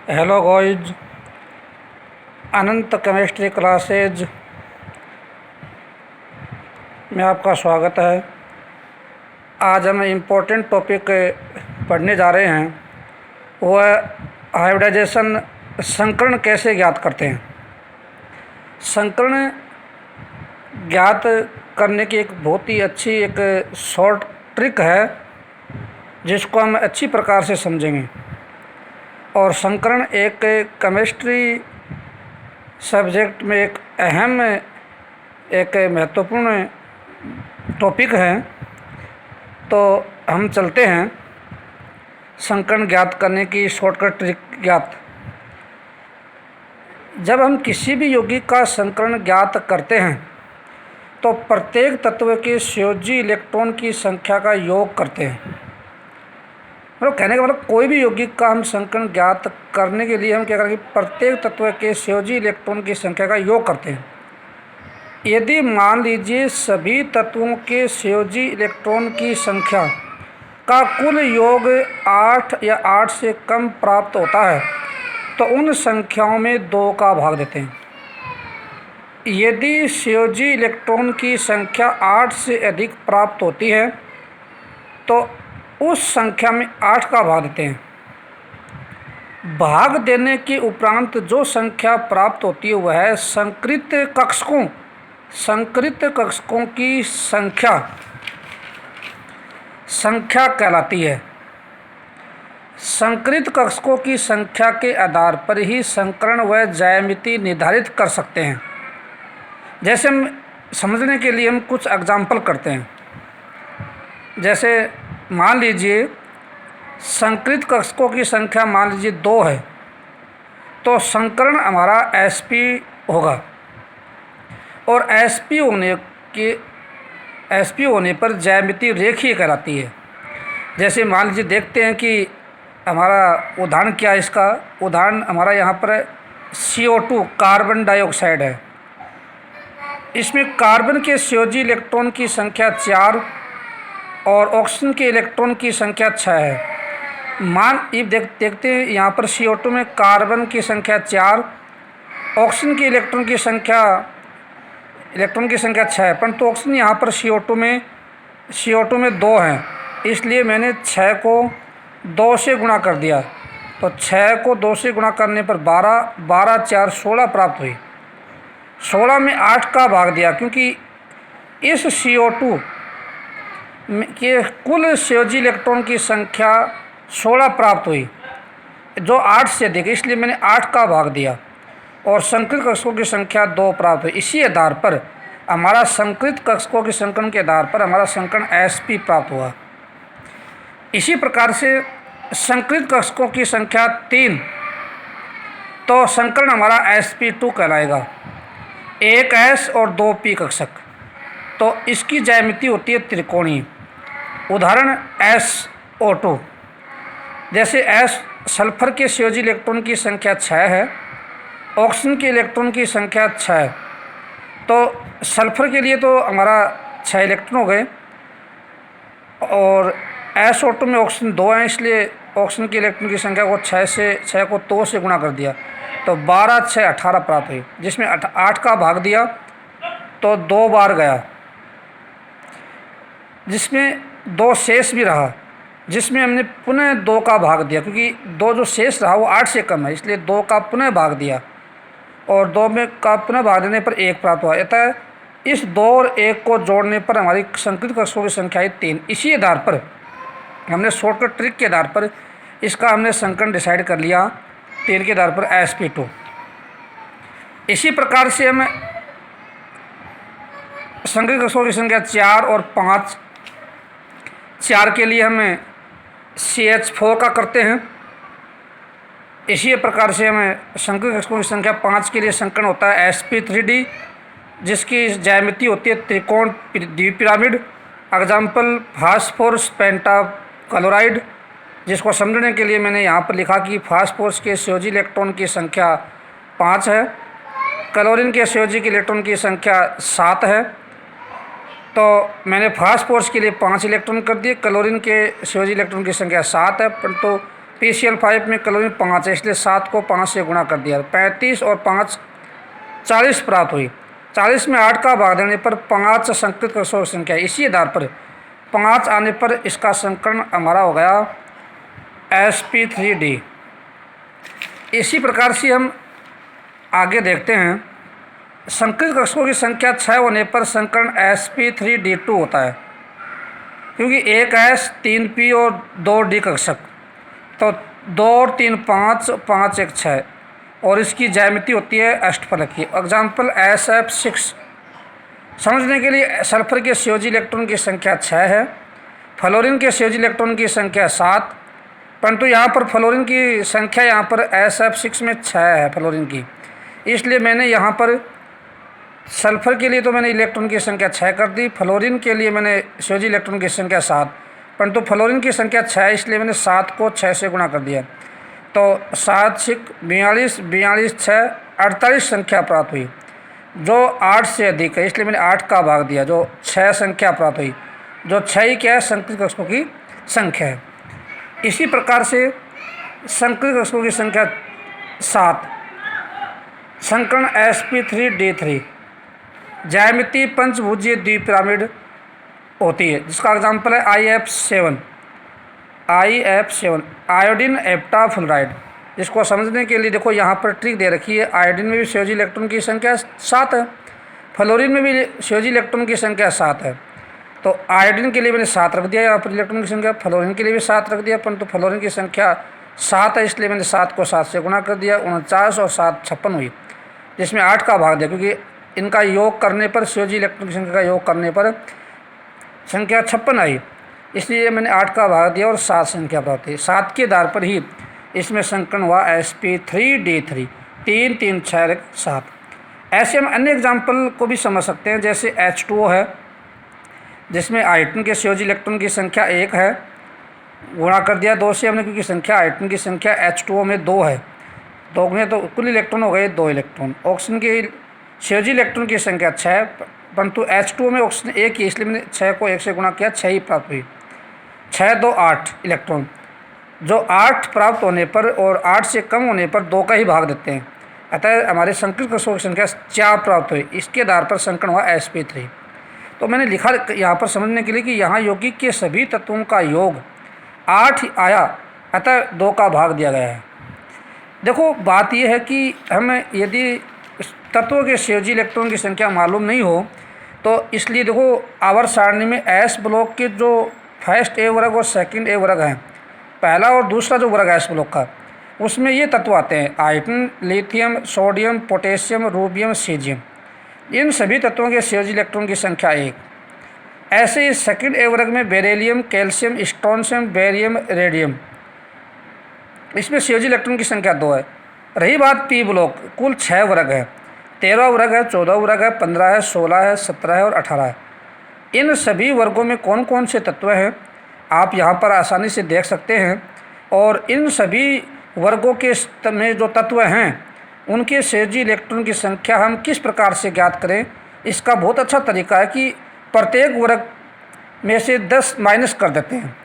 Hello guys, अनंत chemistry classes में आपका स्वागत है। आज हम इम्पोर्टेंट टॉपिक पढ़ने जा रहे हैं। वो है हाइब्रिडाइजेशन, संकरण कैसे ज्ञात करते हैं। संकरण ज्ञात करने की एक बहुत ही अच्छी एक शॉर्ट ट्रिक है जिसको हम अच्छी प्रकार से समझेंगे। और संकरण एक केमिस्ट्री सब्जेक्ट में एक अहम एक महत्वपूर्ण टॉपिक है। तो हम चलते हैं संकरण ज्ञात करने की शॉर्टकट ट्रिक ज्ञात। जब हम किसी भी यौगिक का संकरण ज्ञात करते हैं तो प्रत्येक तत्व के संयोजी इलेक्ट्रॉन की संख्या का योग करते हैं। मतलब कहने का मतलब कोई भी यौगिक का हम संकरण ज्ञात करने के लिए हम क्या करेंगे, प्रत्येक तत्व के संयोजी इलेक्ट्रॉन की संख्या का योग करते हैं। यदि मान लीजिए सभी तत्वों के संयोजी इलेक्ट्रॉन की संख्या का कुल योग 8 या 8 से कम प्राप्त होता है तो उन संख्याओं में 2 का भाग देते हैं। यदि संयोजी इलेक्ट्रॉन की संख्या 8 से अधिक प्राप्त होती है तो उस संख्या में 8 का भाग देते हैं। भाग देने के उपरांत जो संख्या प्राप्त होती है वह संकरित कक्षकों की संख्या कहलाती है। संकरित कक्षकों की संख्या के आधार पर ही संकरण व ज्यामिति निर्धारित कर सकते हैं। जैसे हम समझने के लिए हम कुछ एग्जाम्पल करते हैं। जैसे मान लीजिए संकरित कक्षकों की संख्या मान लीजिए 2 है तो संकरण हमारा sp होगा। और sp होने पर ज्यामिति रेखीय कहलाती है। जैसे मान लीजिए देखते हैं कि हमारा उदाहरण क्या है। इसका उदाहरण हमारा यहाँ पर CO2 कार्बन डाइऑक्साइड है। इसमें कार्बन के संयोजी इलेक्ट्रॉन की संख्या 4 और ऑक्सीजन के इलेक्ट्रॉन की संख्या 6 है। देखते हैं यहाँ पर CO2 में कार्बन की संख्या 4, ऑक्सीजन के इलेक्ट्रॉन की संख्या 6 है, परंतु ऑक्सीजन यहाँ पर CO2 में 2 हैं, इसलिए मैंने 6 को 2 से गुणा कर दिया। तो 6 को 2 से गुणा करने पर 12 4 16 प्राप्त हुई। 16 में 8 का भाग दिया क्योंकि इस CO2 के कुल संयोजी इलेक्ट्रॉन की संख्या 16 प्राप्त हुई जो 8 से अधिक, इसलिए मैंने 8 का भाग दिया और संकरित कक्षकों की संख्या 2 प्राप्त हुई। इसी आधार पर हमारा संकरित कक्षकों के संकरण के आधार पर हमारा संकरण sp प्राप्त हुआ। इसी प्रकार से संकरित कक्षकों की संख्या 3 तो संकरण हमारा sp2 कहलाएगा। 1 s और 2 p कक्षक, तो इसकी ज्यामिति होती है त्रिकोणीय। उदाहरण SO2। जैसे S सल्फर के संयोजी इलेक्ट्रॉन की संख्या 6 है, ऑक्सीजन के इलेक्ट्रॉन की संख्या 6 है। तो सल्फर के लिए तो हमारा 6 इलेक्ट्रॉन हो गए और SO2 में ऑक्सीजन 2 हैं, इसलिए ऑक्सीजन के इलेक्ट्रॉन की संख्या को 6 को 2 से गुणा कर दिया तो 12 6 18 प्राप्त हुई, जिसमें 8 का भाग दिया तो 2 बार गया, जिसमें 2 शेष भी रहा, जिसमें हमने पुनः 2 का भाग दिया क्योंकि 2 जो शेष रहा वो 8 से कम है, इसलिए 2 का पुनः भाग दिया और 2 में का पुनः भाग देने पर 1 प्राप्त हुआ। अतः इस 2 और 1 को जोड़ने पर हमारी संकरित कक्षकों की संख्या है 3। इसी आधार पर हमने शॉर्टकट ट्रिक के आधार पर इसका हमने संकरण डिसाइड कर लिया 3 के आधार पर sp2। इसी प्रकार से हम संकरित कक्षकों की संख्या 4 और 5, 4 के लिए हमें CH4 का करते हैं। इसी प्रकार से हमें संकरित कक्षकों की संख्या 5 के लिए संकरण होता है sp3d, जिसकी ज्यामिति होती है त्रिकोण द्विपिरामिड। एग्जाम्पल फास्फोरस पेंटाक्लोराइड, जिसको समझने के लिए मैंने यहाँ पर लिखा कि फास्फोरस के संयोजी इलेक्ट्रॉन की संख्या 5 है, क्लोरीन के संयोजी इलेक्ट्रॉन की संख्या 7 है। तो मैंने फास्फोरस के लिए 5 इलेक्ट्रॉन कर दिए, क्लोरीन के संयोजी इलेक्ट्रॉन की संख्या 7 है, परंतु PCl5 में क्लोरीन 5 है, इसलिए 7 को 5 से गुणा कर दिया। 35 और 5 40 प्राप्त हुई। 40 में 8 का भाग देने पर 5 संकरित कक्षकों की संख्या है। इसी आधार पर 5 आने पर इसका संकरण हमारा हो गया sp3d। इसी प्रकार से हम आगे देखते हैं, संकरित कक्षकों की संख्या 6 होने पर संकरण sp3d2 होता है, क्योंकि 1 s 3 p और 2 d कक्षक, तो 2 और 3 5, 5 1 6, और इसकी ज्यामिति होती है अष्टफलकीय। Example SF6। समझने के लिए सल्फर के संयोजी इलेक्ट्रॉन की संख्या 6 है, फ्लोरीन के संयोजी इलेक्ट्रॉन की संख्या 7, परंतु यहाँ पर फ्लोरीन की संख्या यहाँ पर SF6 में 6 है फ्लोरीन की, इसलिए मैंने यहाँ पर सल्फर के लिए तो मैंने इलेक्ट्रॉन की संख्या 6 कर दी, फ्लोरीन के लिए मैंने संयोजी इलेक्ट्रॉन की संख्या 7, परंतु फ्लोरीन की संख्या 6 है, इसलिए मैंने 7 को 6 से गुणा कर दिया। तो 7 6 42, 42 6 48 संख्या प्राप्त हुई, जो 8 से अधिक है, इसलिए मैंने 8 का भाग दिया, जो 6 संख्या प्राप्त हुई, जो 6 ही क्या है, संकरित कक्षकों की संख्या है। इसी प्रकार से संकरित कक्षकों की संख्या 7, संकरण sp3d3 ज्यामिति पंचभुजीय द्विपिरामिड होती है, जिसका एग्जाम्पल है IF7 आयोडीन एप्टाफ्लोराइड। जिसको समझने के लिए देखो यहाँ पर ट्रिक दे रखी है, आयोडीन में भी संयोजी इलेक्ट्रॉन की संख्या 7 है, फ्लोरीन में भी संयोजी इलेक्ट्रॉन की संख्या 7 है, तो आयोडीन के लिए मैंने 7 रख दिया यहाँ पर इलेक्ट्रॉन की संख्या, फ्लोरीन के लिए भी 7 रख दिया, परंतु फ्लोरीन की संख्या 7 है, इसलिए मैंने 7 को 7 से गुणा कर दिया। 49 और 7 56 हुई, जिसमें 8 का भाग दिया, क्योंकि इनका योग करने पर संयोजी इलेक्ट्रॉन की संख्या का योग करने पर संख्या 56 आई, इसलिए मैंने 8 का भाग दिया और 7 संख्या प्राप्त हुई। 7 के आधार पर ही इसमें संकरण हुआ sp3d3, 3 3 6 7। ऐसे हम अन्य एग्जाम्पल को भी समझ सकते हैं, जैसे H2O है, जिसमें आयटन के संयोजी इलेक्ट्रॉन की संख्या 1 है, गुणा कर दिया 2 से हमने, क्योंकि संख्या आयटन की संख्या H2O में 2 है, 2 में तो कुल इलेक्ट्रॉन हो गए 2 इलेक्ट्रॉन। ऑक्सीजन के संयोजी इलेक्ट्रॉन की संख्या 6, परंतु H2O में ऑक्सीजन 1 ही, इसलिए मैंने 6 को 1 से गुणा किया, 6 ही प्राप्त हुई। 6 2 8 इलेक्ट्रॉन, जो 8 प्राप्त होने पर और 8 से कम होने पर 2 का ही भाग देते हैं, अतः हमारे संकरित कक्षकों की संख्या 4 प्राप्त हुई। इसके आधार पर संकरण हुआ sp3। तो मैंने लिखा यहाँ पर समझने के लिए कि यहाँ यौगिक के सभी तत्वों का योग 8 ही आया, अतः 2 का भाग दिया गया है। देखो बात यह है कि हमें यदि तत्वों के संयोजी इलेक्ट्रॉन की संख्या मालूम नहीं हो, तो इसलिए देखो आवर्त सारणी में S ब्लॉक के जो फर्स्ट A वर्ग और सेकंड A वर्ग हैं, पहला और दूसरा जो वर्ग है S ब्लॉक का, उसमें ये तत्व आते हैं iron, lithium, sodium, potassium, rubidium, caesium. इन सभी तत्वों के संयोजी इलेक्ट्रॉन की संख्या 1। ऐसे ही सेकंड A वर्ग में beryllium, calcium, strontium, barium, radium, इसमें संयोजी इलेक्ट्रॉन की संख्या 2 है। रही बात P ब्लॉक, कुल 6 वर्ग है, 13 वर्ग है, 14 वर्ग है, 15 है, 16 है, 17 है और 18 है। इन सभी वर्गों में कौन कौन से तत्व हैं आप यहाँ पर आसानी से देख सकते हैं, और इन सभी वर्गों के में जो तत्व हैं उनके संयोजी इलेक्ट्रॉन की संख्या हम किस प्रकार से ज्ञात करें। इसका बहुत अच्छा तरीका है कि प्रत्येक वर्ग में से 10 माइनस कर देते हैं।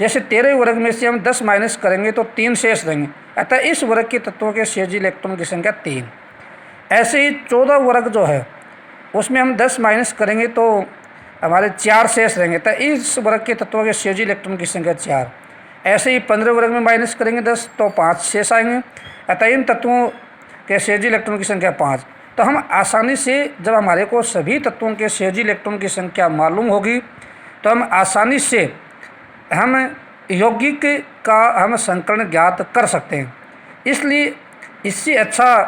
जैसे 13 वर्ग में से हम 10 माइनस करेंगे तो 3 शेष रहेंगे, अतः इस वर्ग के तत्वों के संयोजी इलेक्ट्रॉन की संख्या 3। ऐसे ही 14 वर्ग जो है उसमें हम 10 माइनस करेंगे तो हमारे 4 शेष रहेंगे, तो इस वर्ग के तत्वों के संयोजी इलेक्ट्रॉन की संख्या 4। ऐसे ही 15 वर्ग में माइनस करेंगे 10 तो 5 शेष आएंगे, अतः इन तत्वों के संयोजी इलेक्ट्रॉन की संख्या 5। तो हम आसानी से जब हमारे को सभी तत्वों के संयोजी इलेक्ट्रॉन की संख्या मालूम होगी तो हम आसानी से हम यौगिक का हम संकरण ज्ञात कर सकते हैं। इसलिए इससे अच्छा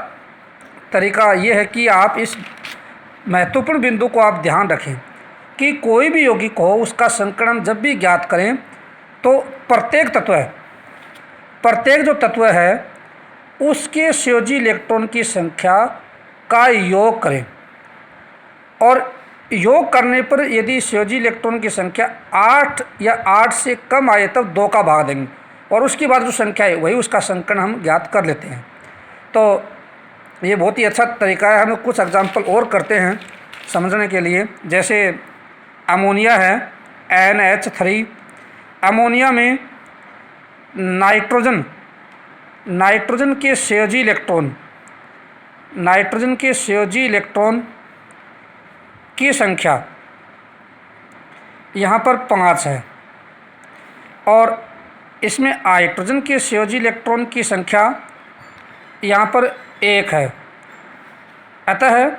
तरीका ये है कि आप इस महत्वपूर्ण बिंदु को आप ध्यान रखें कि कोई भी यौगिक हो उसका संकरण जब भी ज्ञात करें तो प्रत्येक जो तत्व है उसके संयोजी इलेक्ट्रॉन की संख्या का योग करें, और योग करने पर यदि संयोजी इलेक्ट्रॉन की संख्या 8 या 8 से कम आए तब 2 का भाग देंगे, और उसके बाद जो संख्या है वही उसका संकरण हम ज्ञात कर लेते हैं। तो ये बहुत ही अच्छा तरीका है। हम कुछ एग्जाम्पल और करते हैं समझने के लिए। जैसे अमोनिया है NH3, अमोनिया में नाइट्रोजन नाइट्रोजन के संयोजी इलेक्ट्रॉन की संख्या यहाँ पर 5 है और इसमें हाइड्रोजन के संयोजी इलेक्ट्रॉन की संख्या यहाँ पर 1 है। अतः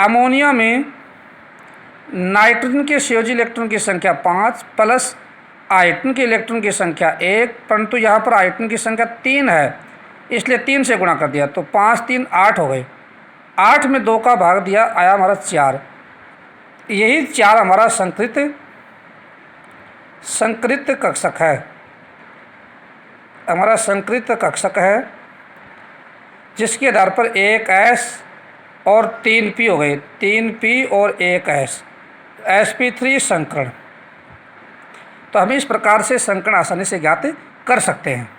अमोनिया में नाइट्रोजन के संयोजी इलेक्ट्रॉन की संख्या 5 प्लस हाइड्रोजन के इलेक्ट्रॉन की संख्या 1, परंतु यहाँ पर हाइड्रोजन की संख्या 3 है, इसलिए 3 से गुणा कर दिया तो 5 3 8 हो गए। 8 में 2 का भाग दिया, आया हमारा 4। यही 4 हमारा संकृत कक्षक है, हमारा संकृत कक्षक है, जिसके आधार पर 1s और 3p हो गए, 3p और 1s, sp3 संकरण। तो हम इस प्रकार से संकरण आसानी से ज्ञात कर सकते हैं।